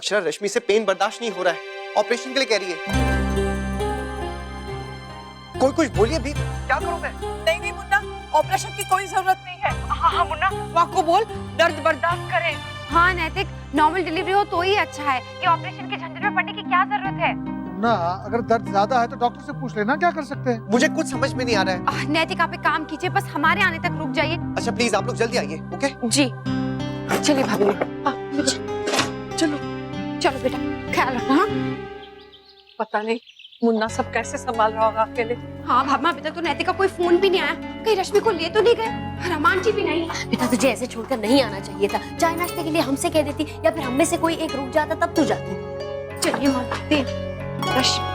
अक्षरा, रश्मि से पेन बर्दाश्त नहीं हो रहा है, ऑपरेशन के लिए कह रही है। कोई कुछ बोलिए भी, क्या करूं मैं? नहीं नहीं मुन्ना, ऑपरेशन की कोई जरूरत नहीं है। हाँ हाँ मुन्ना, वाक को बोल दर्द बर्दाश्त करे। हाँ नैतिक, नॉर्मल डिलीवरी हो तो ही अच्छा है, ये ऑपरेशन के झंझट में पड़ने की क्या जरूरत है? ना अगर दर्द ज्यादा है तो डॉक्टर से पूछ लेना, क्या कर सकते हैं। मुझे कुछ समझ में नहीं आ रहा है। नैतिक आप एक काम कीजिए, बस हमारे आने तक रुक जाइए। अच्छा प्लीज आप लोग जल्दी आइए, ओके? जी चलिए भाभी। चलो चलो बेटा, ख्याल रखना। हाँ पता नहीं मुन्ना सब कैसे संभाल रहा होगा अकेले। हाँ भाभी, अभी तक तो नैतिक का कोई फोन भी नहीं आया, कहीं रश्मि को ले तो नहीं गए, रमान जी भी नहीं। बेटा तुझे ऐसे छोड़कर नहीं आना चाहिए था, चाय नाश्ते के लिए हमसे कह देती या फिर हम में से कोई एक रुक जाता तब तू जाती। चलिए माते रश्मि।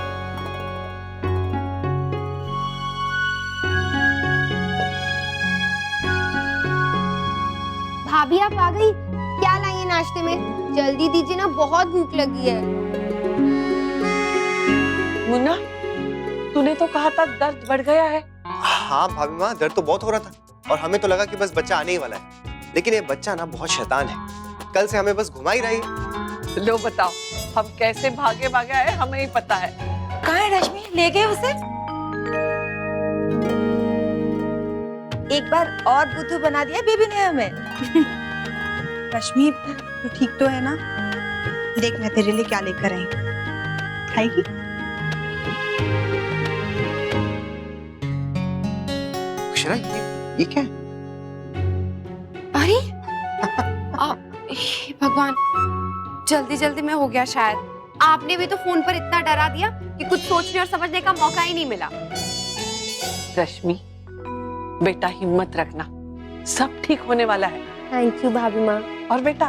भाभी आप आ गई, क्या लाइए नाश्ते में? जल्दी दीजिए ना, बहुत भूख लगी है। मुन्ना तूने तो कहा था दर्द बढ़ गया है। हाँ भाभी माँ, दर्द तो बहुत हो रहा था और हमें तो लगा कि बस बच्चा आने ही वाला है, लेकिन ये बच्चा ना बहुत शैतान है, कल से हमें बस घुमा ही रही है। लो बताओ हम कैसे भागे भागे आए, हमें ही पता है। कहाँ है रश्मि, ले गए उसे? एक बार और बुद्धू बना दिया बेबी ने हमें। रश्मि तू ठीक तो है ना? देख मैं तेरे लिए क्या लेकर आई, खाएगी? अक्षरा ये क्या है? अरे हे भगवान, जल्दी जल्दी में हो गया शायद। आपने भी तो फोन पर इतना डरा दिया कि कुछ सोचने और समझने का मौका ही नहीं मिला। रश्मि बेटा हिम्मत रखना, सब ठीक होने वाला है। थैंक यू भाभी माँ। और बेटा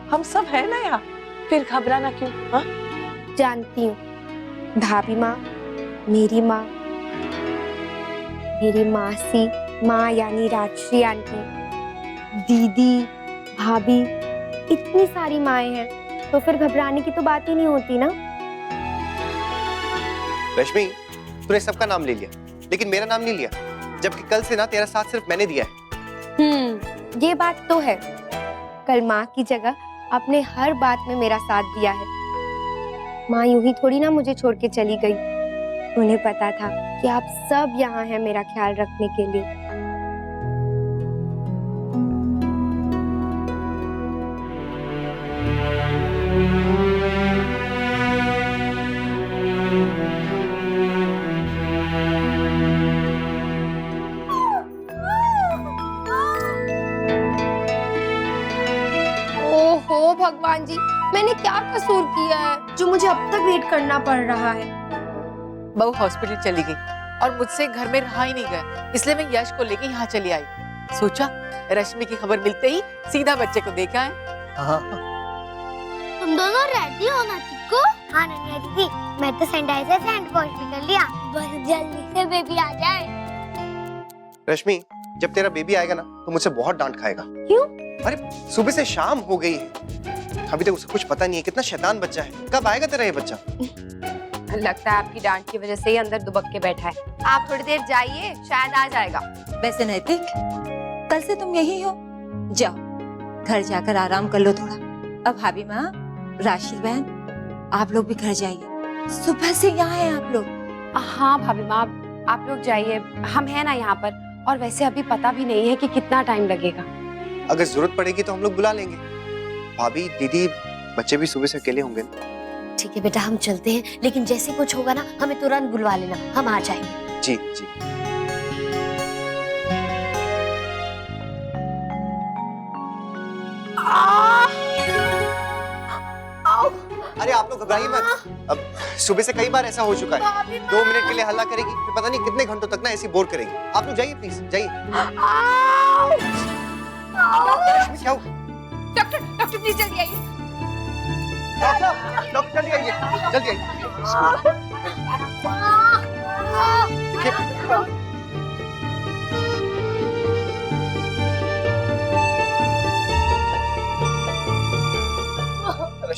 हम सब है ना यहाँ, फिर घबराना क्यों? हाँ जानती हूँ भाभी माँ, मेरी माँ, मेरी मासी माँ यानी राजश्री आंटी, दीदी, भाभी, इतनी सारी माएं हैं, तो फिर घबराने की तो बात ही नहीं होती ना। रश्मि तूने सबका नाम ले लिया, लेकिन मेरा नाम नहीं लिया, जबकि कल से ना तेरा साथ सिर्फ मैंने दिया है। ये बात तो है, कल माँ की जगह आपने हर बात में मेरा साथ दिया है। माँ यूं ही थोड़ी ना मुझे छोड़ के चली गई, उन्हें पता था कि आप सब यहाँ हैं मेरा ख्याल रखने के लिए। ओहो भगवान जी, मैंने क्या कसूर किया है जो मुझे अब तक वेट करना पड़ रहा है? बहू हॉस्पिटल चली गई और मुझसे घर में रहा ही नहीं गया, इसलिए मैं यश को लेके यहाँ चली आई। सोचा रश्मि की खबर मिलते ही सीधा बच्चे को देखा है। हाँ। तुम दोनों रेडी हो ना चिक्कू? हाँ नन्या दीदी, मैं तो सैनिटाइजर से हैंड वॉश भी कर लिया, बस जल्दी से बेबी आ जाए। रश्मि जब तेरा बेबी आएगा ना तो मुझसे बहुत डांट खाएगा। क्यों? अरे सुबह से शाम हो गई है, अभी तक उसे कुछ पता नहीं है, कितना शैतान बच्चा है। कब आएगा तेरा ये बच्चा? लगता है आपकी डांट की वजह से ही अंदर दुबक के बैठा है। आप थोड़ी देर जाइए, शायद आ जाएगा। वैसे नैतिक कल से तुम यही हो, जाओ घर जाकर आराम कर लो थोड़ा। अब भाभी माँ, राशि बहन, आप लोग भी घर जाइए, सुबह से यहाँ हैं आप लोग। हाँ भाभी माँ, आप लोग जाइए, हम हैं ना यहाँ पर। और वैसे अभी पता भी नहीं है कि कितना टाइम लगेगा। अगर जरूरत पड़ेगी तो हम लोग बुला लेंगे। भाभी, दीदी, बच्चे भी सुबह से अकेले होंगे। ठीक है बेटा हम चलते हैं, लेकिन जैसे कुछ होगा ना हमें तुरंत बुलवा लेना, हम आ जाएंगे। जी जी। अरे आप लोग घबराइए मत, अब सुबह से कई बार ऐसा हो चुका है। 2 मिनट के लिए हल्ला करेगी, फिर पता नहीं कितने घंटों तक ना ऐसी बोर करेगी। आप लोग जाइए प्लीज, जाइए। रश्मि क्या हुआ? डॉक्टर प्लीज जल्दी आइए। डॉक्टर जल्दी आइए, जल्दी आइए।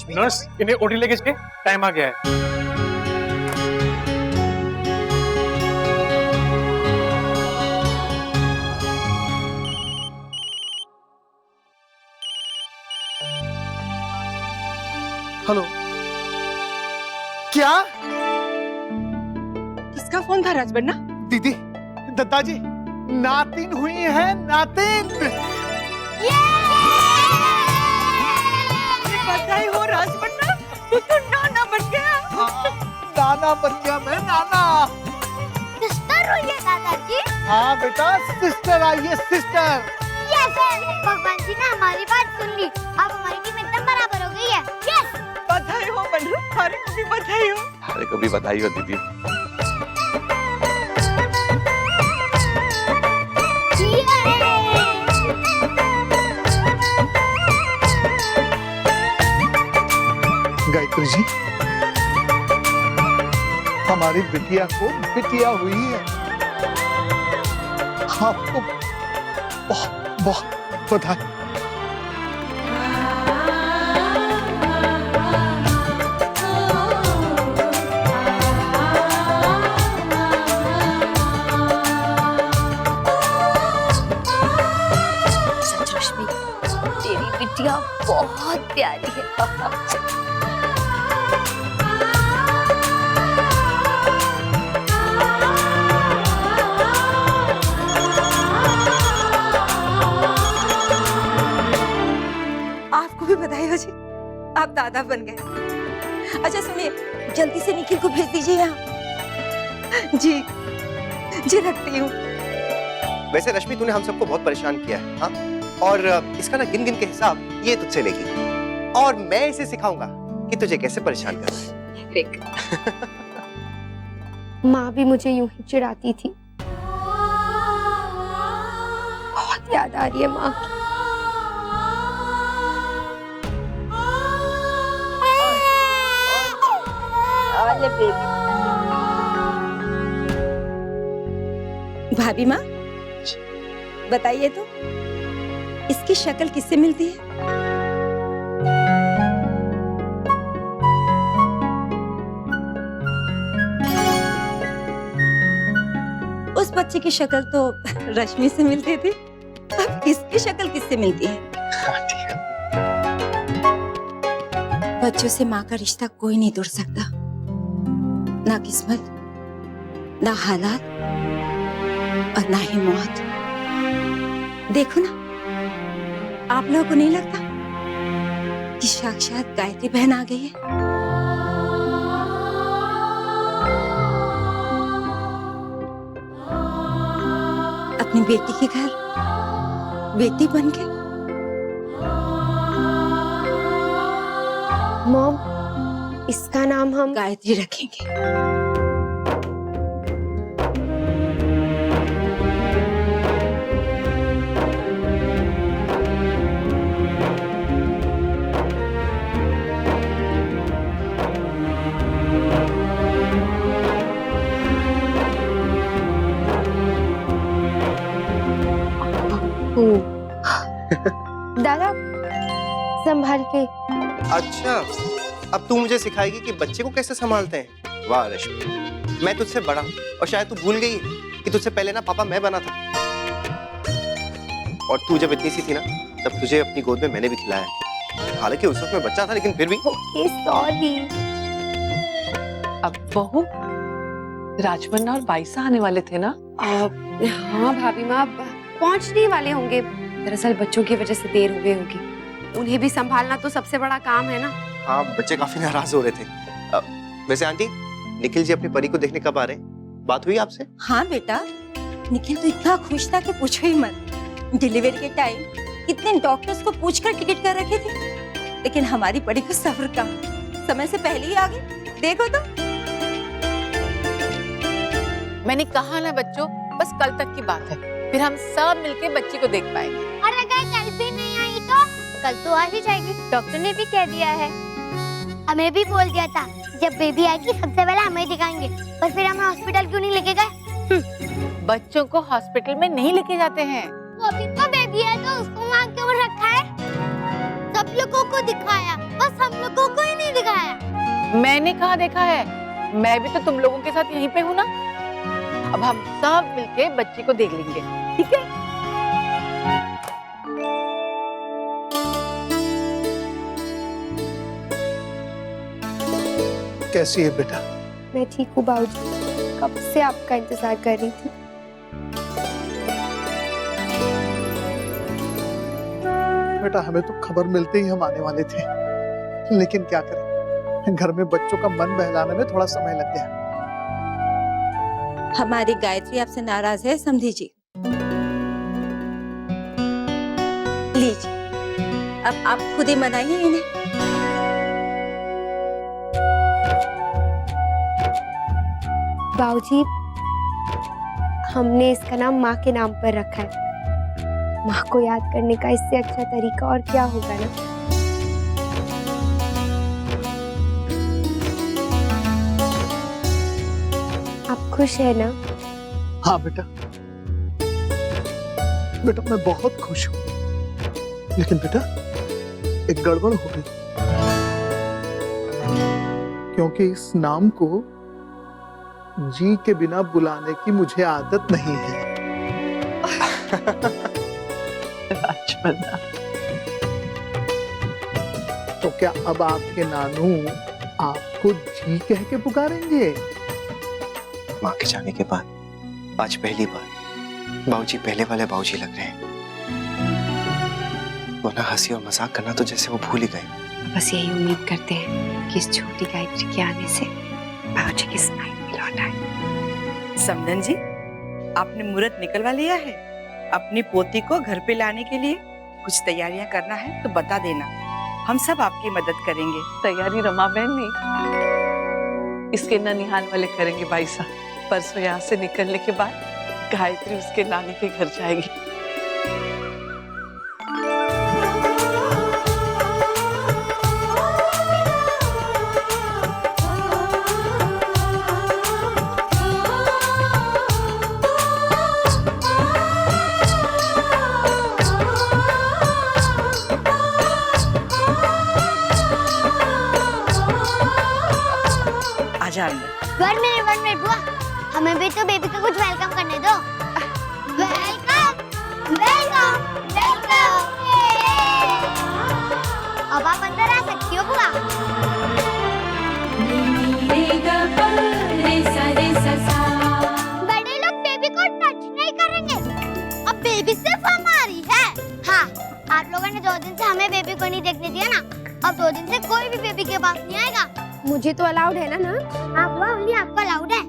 नर्स इन्हें ओटी लेके चले, टाइम आ गया है। हेलो, क्या? किसका फोन था राजबन्ना? दीदी, दादाजी, नातिन हुई है, नातिन। बधाई हो राजबन्ना, तू तो नाना बन गया। नाना बन गया मैं, नाना। सिस्टर हुई है दादाजी। हाँ बेटा, सिस्टर आई है, सिस्टर। भगवान जी ने हमारी बात सुन ली, अब हमारी टीम एकदम बराबर हो गई है। यस। बधाई हो बन्नू, थारे को भी बधाई हो। अरे कभी बधाई हो दीदी। गायत्री जी, हमारी बिटिया को बिटिया हुई है। आपको बहुत बहुत बधाई। सच रश्मि, तेरी बिटिया बहुत प्यारी है। आपको भी बधाई हो जी, आप दादा बन गए। अच्छा सुनिए, जल्दी से निखिल को भेज दीजिए यहाँ। जी जी, रखती हूँ। वैसे रश्मि, तूने हम सबको बहुत परेशान किया है, हाँ? और इसका ना गिन गिन के हिसाब ये तुझसे लेगी, और मैं इसे सिखाऊंगा कि तुझे कैसे परेशान करना है। माँ भी मुझे यूं ही चिढ़ाती थी। बहुत याद आ रही है माँ की। भाभी माँ, बताइए तो, इसकी शक्ल किससे मिलती है? उस बच्चे की शक्ल तो रश्मि से मिलती थी, अब इसकी शक्ल किससे मिलती है? बच्चों से माँ का रिश्ता कोई नहीं तोड़ सकता, ना किस्मत, ना हालात, और ना ही मौत। देखो ना, आप लोगों को नहीं लगता कि साक्षात गायत्री बहन आ गई है? अपनी बेटी के घर बेटी बन के। मॉम, इसका नाम हम गायत्री रखेंगे। दादा, संभाल के। अच्छा, अब तू मुझे सिखाएगी कि बच्चे को कैसे संभालते हैं। वाह रश्मि, मैं तुझसे बड़ा हूँ, और शायद तू भूल गई है कि तुझसे पहले ना पापा मैं बना था, और तू जब इतनी सी थी ना, तब तुझे अपनी गोद में मैंने भी खिलाया। हालांकि उस वक्त मैं बच्चा था, लेकिन फिर भी। सॉरी। अब बहू, राजबन्ना और बाईसा आने वाले थे ना? हाँ भाभी माँ, पहुंचने वाले होंगे। दरअसल बच्चों की वजह से देर हो गई होगी, उन्हें भी संभालना तो सबसे बड़ा काम है ना। हाँ, बच्चे काफी नाराज हो रहे थे। वैसे आंटी, निखिल जी अपनी परी को देखने कब आ रहे हैं? बात हुई आपसे? हाँ बेटा, निखिल तो इतना खुश था कि पूछो ही मत। डिलीवरी के टाइम कितने डॉक्टर्स को पूछकर टिकट कर रखे थे, लेकिन हमारी परी को सब्र कम, समय से पहले ही आ गई। देखो तो। मैंने कहा ना बच्चों, बस कल तक की बात है, फिर हम सब मिलके बच्ची को देख पाएंगे। और अगर कल भी नहीं आई तो? कल तो आ ही जाएगी, डॉक्टर ने भी कह दिया है। हमें भी बोल दिया था, जब बेबी आएगी सबसे पहले हमें दिखाएंगे, पर फिर हमें हॉस्पिटल क्यों नहीं लेके गए? बच्चों को हॉस्पिटल में नहीं लेके जाते हैं। वो अभी तो बेबी है, तो उसको वहाँ क्यों रखा है? सब लोगों को दिखाया, बस हम लोगों को ही नहीं दिखाया। मैंने कहा देखा है, मैं भी तो तुम लोगों के साथ यहीं पे हूँ ना। अब हम सब मिलके बच्ची को देख लेंगे, ठीक है? कैसी है बेटा? मैं ठीक हूँ बाबूजी, कब से आपका इंतजार कर रही थी। बेटा हमें तो खबर मिलते ही हम आने वाले थे, लेकिन क्या करें, घर में बच्चों का मन बहलाने में थोड़ा समय लग गया। हमारी गायत्री आपसे नाराज है समधी जी। लीजिए, अब आप खुद ही मनाइए इन्हें। बाबूजी, हमने इसका नाम माँ के नाम पर रखा है। माँ को याद करने का इससे अच्छा तरीका और क्या होगा ना। आप खुश है ना? हाँ बेटा, बेटा मैं बहुत खुश हूँ, लेकिन बेटा एक गड़बड़ हो गई, क्योंकि इस नाम को जी के बिना बुलाने की मुझे आदत नहीं है। राजमन्ना, तो क्या अब आपके नानू आपको जी कह के पुकारेंगे? माँ के जाने के बाद आज पहली बार बाबूजी पहले वाले बाबूजी लग रहे हैं। वरना हंसी और मजाक करना तो जैसे वो भूल ही गए। बस यही उम्मीद करते हैं कि इस छोटी गायत्री के आने से बाबूजी की स्माइल भी लौट आए। समधन जी, आपने मुहूर्त निकलवा लिया है? अपनी पोती को घर पे लाने के लिए कुछ तैयारियां करना है तो बता देना, हम सब आपकी मदद करेंगे। तैयारी रमा बहन नहीं, इसके ननिहाल वाले करेंगे भाई साहब। परसों यहाँ से निकलने के बाद गायत्री उसके नानी के घर जाएगी। आजा अंदर। वन मिनट बुआ, हमें भी तो बेबी को कुछ वेलकम करने दो। Welcome welcome welcome. अब आप अंदर आ सकती हो बुआ। बड़े लोग बेबी को टच नहीं करेंगे, अब बेबी सिर्फ हमारी है। हाँ, आप लोगों ने 2 दिन से हमें बेबी को नहीं देखने दिया ना, अब 2 दिन से कोई भी बेबी के पास नहीं आएगा। मुझे तो अलाउड है ना? हाँ बुआ, ओनली आपको अलाउड है।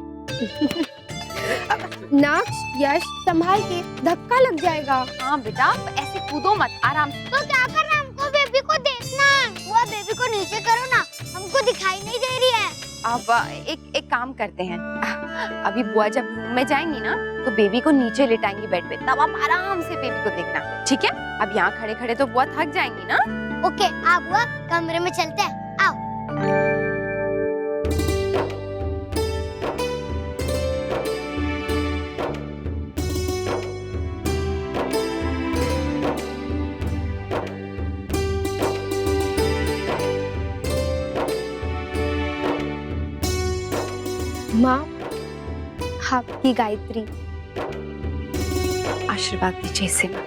नाक्ष, यश संभाल के, धक्का लग जाएगा। हाँ बेटा, ऐसे कूदो मत, आराम से। तो क्या करना है हमको? बेबी को देखना है। बुआ बेबी को नीचे करो ना, हमको दिखाई नहीं दे रही है। अब एक काम करते हैं, अभी बुआ जब रूम में जाएंगी ना तो बेबी को नीचे लेटाएंगी बेड पे, तब आप आराम से बेबी को देखना, ठीक है? अब यहाँ खड़े खड़े तो बुआ थक जाएंगी ना। ओके, आप बुआ कमरे में चलते हैं, आओ। माँ, आपकी गायत्री। आशीर्वाद दीजिए इसे माँ।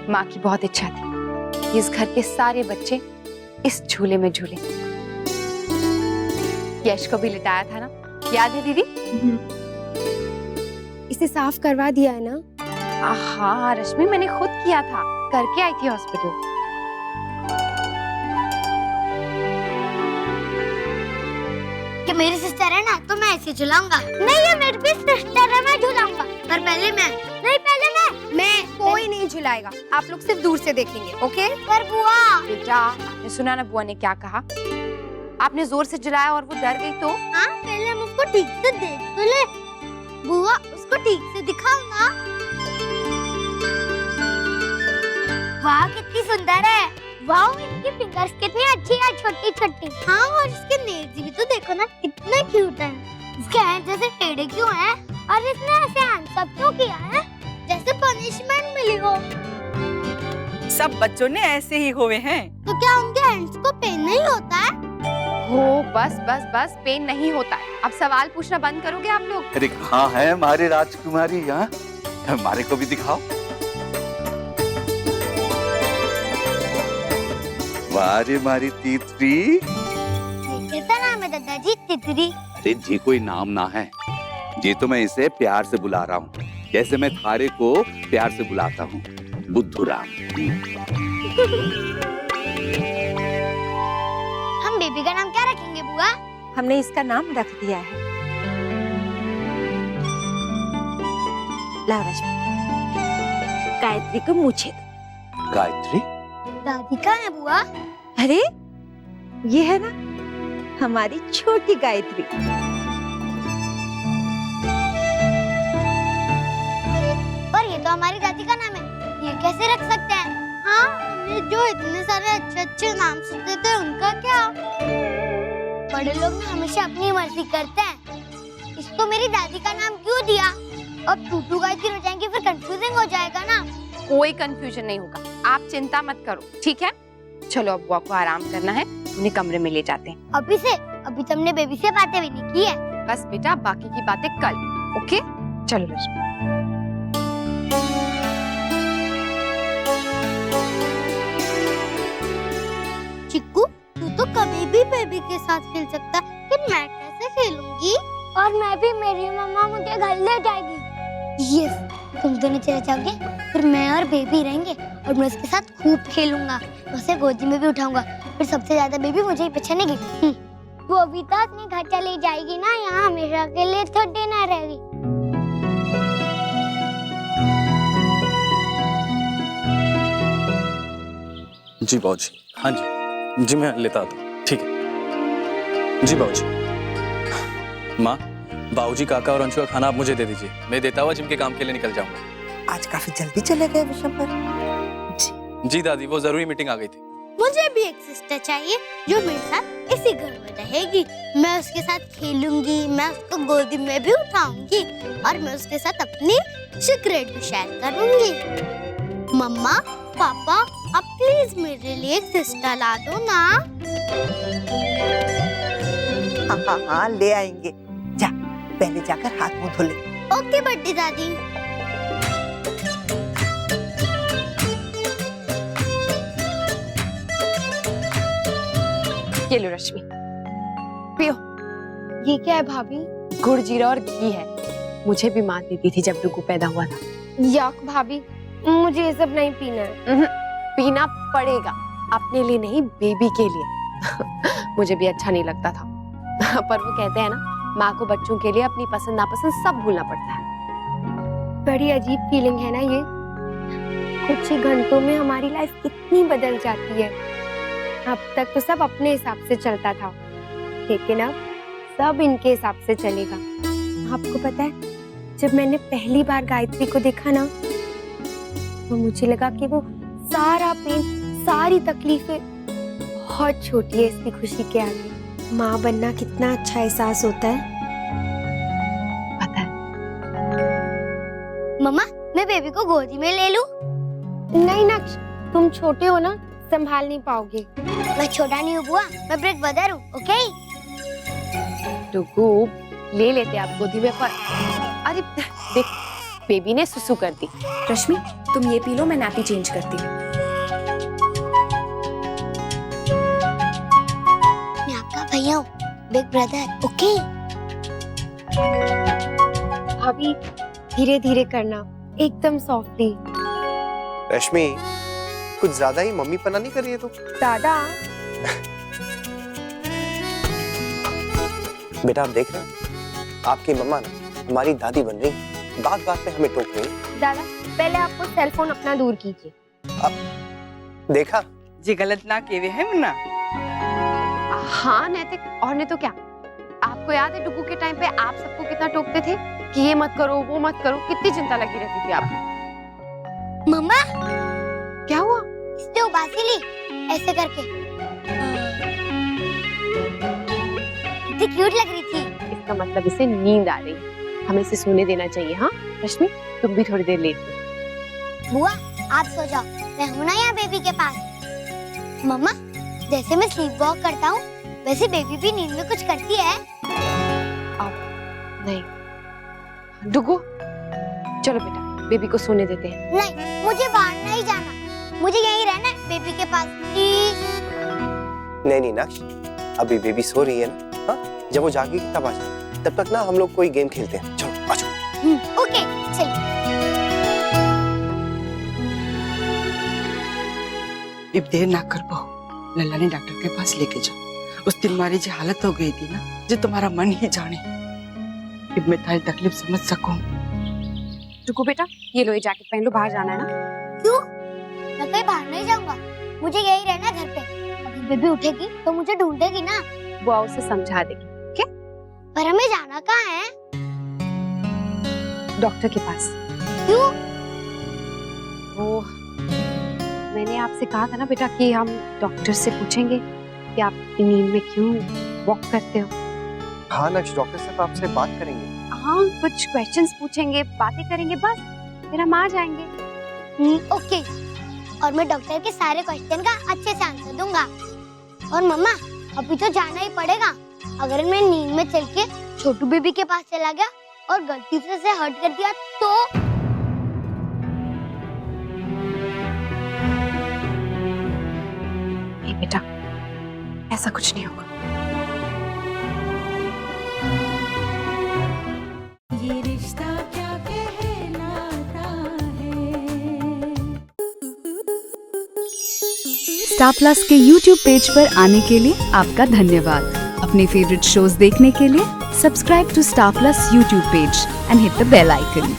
माँ की बहुत इच्छा थी कि इस घर के सारे बच्चे इस झूले में झूले। यश को भी लिटाया था ना, याद है दीदी? इसे साफ करवा दिया है ना? हाँ रश्मि, मैंने खुद किया था, करके आई थी हॉस्पिटल। कि मेरी सिस्टर है ना, तो मैं ऐसे झुलाऊंगा। नहीं, ये मेरी भी सिस्टर है, मैं झुलाऊंगा। पर पहले मैं। नहीं, पहले मैं। कोई नहीं झुलाएगा, आप लोग सिर्फ दूर से देखेंगे, ओके? पर बुआ। बेटा, आपने सुना ना बुआ ने क्या कहा? आपने जोर से झुलाया और वो डर गई तो? हाँ, पहले हम उसको ठीक से देख तो ले। बुआ, उसको ठीक से दिखाओ ना। वाह, कितनी सुंदर है। वाह, इनकी फिंगर्स कितनी अच्छी है, छोटी छोटी। हाँ, और इसके नेल्स भी तो देखो ना, कितने क्यूट हैं। इसके हैंड जैसे टेढ़े क्यों हैं? और इसने ऐसे हैंड्स अप क्यों किया है? जैसे पनिशमेंट मिली हो। सब बच्चों ने ऐसे ही हुए हैं। तो क्या उनके हैंड्स को पेन नहीं होता है? हो बस बस बस, पेन नहीं होता है। अब सवाल पूछना बंद करोगे आप लोग? अरे कहाँ है हमारी राजकुमारी? यहाँ हमारे को भी दिखाओ। वाह रे मारी तीतरी। ये कैसा नाम है दादाजी, तितरी? अरे जी कोई नाम ना है, जी तो मैं इसे प्यार से बुला रहा हूँ, जैसे मैं थारे को प्यार से बुलाता हूँ, बुद्धूराम। हम बेबी का नाम क्या रखेंगे बुआ? हमने इसका नाम रख दिया है, लाओ रश्मि, गायत्री को मुझे दो। गायत्री? दादी कहाँ है बुआ? अरे ये है ना हमारी छोटी गायत्री। पर ये तो हमारी दादी का नाम है, ये कैसे रख सकते हैं? हाँ, हमने जो इतने सारे अच्छे अच्छे नाम सुनते थे उनका क्या? बड़े लोग ना हमेशा अपनी मर्जी करते हैं। इसको मेरी दादी का नाम क्यों दिया? अब टूटू गायत्री हो जाएंगे, फिर कंफ्यूजिंग हो जाएगा ना। कोई कंफ्यूजन नहीं होगा, आप चिंता मत करो, ठीक है? चलो अब बुआ को आराम करना है, उन्हें कमरे में ले जाते हैं। अभी तुमने बेबी से बातें भी नहीं की है। बस बेटा, बाकी की बातें कल, ओके? चलो रश्मि। चिक्कू, तू तो कभी भी बेबी के साथ खेल सकता, फिर मैं कैसे खेलूंगी? और मैं भी, मेरी मम्मा मुझे घर ले जाएगी। यस, तुम दोनों चले जाओगे, फिर मैं और बेबी रहेंगे और मैं उसके साथ खूब खेलूंगा, उसे गोदी में भी उठाऊंगा, फिर सबसे ज्यादा बेबी मुझे ही पहचानेगी। वो भी तो अपने घर चली जाएगी ना, यहाँ हमेशा के लिए थोड़ी ना रहेगी। जी बाबूजी, हाँ जी मैं लेता आता हूँ, ठीक है जी बाबूजी। माँ, बाबूजी, काका और अंशु का खाना आप मुझे दे दीजिए, मैं देता हुआ जिम के काम के लिए निकल जाऊंगा। आज काफी जल्दी चले गए विशंबर। जी दादी, वो जरूरी मीटिंग आ गई थी। मुझे भी एक सिस्टर चाहिए जो मेरे साथ इसी घर में रहेगी। मैं उसके साथ खेलूंगी, मैं उसको गोदी में भी उठाऊंगी और मैं उसके साथ अपनी सीक्रेट भी शेयर करूंगी। मम्मा, पापा, आप प्लीज मेरे लिए एक सिस्टर ला दो ना। हाँ, ले आएंगे। जा, पहले जाकर हाथ मुंह धो ले। ओके बड्डी दादी। ये लो रश्मि, पियो। ये क्या है भाभी? गुड़, जीरा और घी है। मुझे भी माँ देती थी जब डुगू पैदा हुआ था। याक भाभी, मुझे ये सब नहीं पीना है। पीना पड़ेगा, अपने लिए नहीं, बेबी के लिए। मुझे भी अच्छा नहीं लगता था, पर वो कहते हैं ना, माँ को बच्चों के लिए अपनी पसंद नापसंद सब भूलना पड़ता है। बड़ी अजीब फीलिंग है ना ये। कुछ ही घंटों में हमारी लाइफ कितनी बदल जाती है। अब तक तो सब अपने हिसाब से चलता था, लेकिन अब सब इनके हिसाब से चलेगा। आपको पता है, जब मैंने पहली बार गायत्री को देखा ना, तो मुझे लगा कि वो सारा पेन, सारी तकलीफें बहुत छोटी है इसकी खुशी के आगे। माँ बनना कितना अच्छा एहसास होता है। पता है। मम्मा, मैं बेबी को गोदी में ले लूं? नहीं नक्श, तुम छोटे हो ना, संभाल नहीं पाओगे। मैं छोटा नहीं हूँ बुआ, मैं ब्रेक ब्रदर हूँ, ओके? डुगू, ले लेते आप गोदी में, पर अरे देख, बेबी ने सुसु कर दी। रश्मि, तुम ये पी लो, मैं नैपी चेंज करती हूँ। मैं आपका भैया हूँ, बिग ब्रदर, ओके? भाभी, धीरे धीरे करना, एकदम सॉफ्टली। रश्मि, कुछ ज्यादा ही मम्मी पना नहीं कर रही है तू? दादा। बेटा, आप देख रहे हैं, आपकी मम्मा ना हमारी दादी बन रही, बात बात पे हमें टोक रही। दादा, पहले आपको सेल फोन अपना दूर कीजिए। देखा जी, गलत ना किए है मुन्ना। हाँ नैतिक, और नहीं तो क्या। आपको याद है डुगू के टाइम पे आप सबको कितना टोकते थे कि ये मत करो, वो मत करो, कितनी चिंता लगी रहती थी आपको। मम्मा, क्या हुआ? इसने उबासी ली, ऐसे करके। कितनी क्यूट लग रही थी। इसका मतलब इसे नींद आ रही है, हमें इसे सोने देना चाहिए। हाँ रश्मि, तुम भी थोड़ी देर लेट लो। बुआ, आप सो जाओ, मैं हूं ना यहाँ बेबी के पास। मम्मा, जैसे मैं स्लीप वॉक करता हूँ, वैसे बेबी भी नींद में कुछ करती है। नहीं डुगू, चलो बेटा, बेबी को सोने देते हैं। नहीं, मुझे बाहर नहीं जाना, मुझे यहीं रहना है बेबी के पास, प्लीज। नहीं नहीं नक्श, अभी बेबी सो रही है ना, हाँ जब वो जागेगी तब आ जाए। तब तक ना हम लोग कोई गेम खेलते हैं। चलो आ जाओ। ओके चलिए। अब देर ना कर बहू, लल्ला ने डॉक्टर के पास लेके जाओ। उस दिन हमारी जो हालत हो गई थी ना, जो तुम्हारा मन ही जाने। अब मैं तुम्हारी तकलीफ समझ सकूं। रुको बेटा, ये लो ये जैकेट पहन लो, बाहर जाना है ना। क्यों? मैं कहीं बाहर नहीं जाऊंगा, मुझे यही रहना घर पे। अगर बेबी उठेगी तो मुझे ढूंढेगी ना। वो उसे समझा देगी। ओके? पर हमें जाना कहाँ है? डॉक्टर के पास। क्यों? वो मैंने आपसे कहा था ना बेटा कि हम डॉक्टर से पूछेंगे कि आप नींद में क्यों वॉक करते हो। हाँ नक्श, डॉक्टर साहब आपसे बात करेंगे। हाँ, कुछ क्वेश्चंस पूछेंगे, बातें करेंगे, बस फिर हम आ जाएंगे। ओके। और मैं डॉक्टर के सारे क्वेश्चन का अच्छे से आंसर दूंगा। और मम्मा, अभी तो जाना ही पड़ेगा। अगर मैं नींद में चल के छोटू बेबी के पास चला गया और गलती से हर्ट कर दिया तो? नहीं बेटा, ऐसा कुछ नहीं होगा। ये रिश्ता क्या कहलाता है। स्टार प्लस के YouTube पेज पर आने के लिए आपका धन्यवाद। अपने फेवरेट शोज देखने के लिए subscribe to Star Plus YouTube page and hit the bell icon.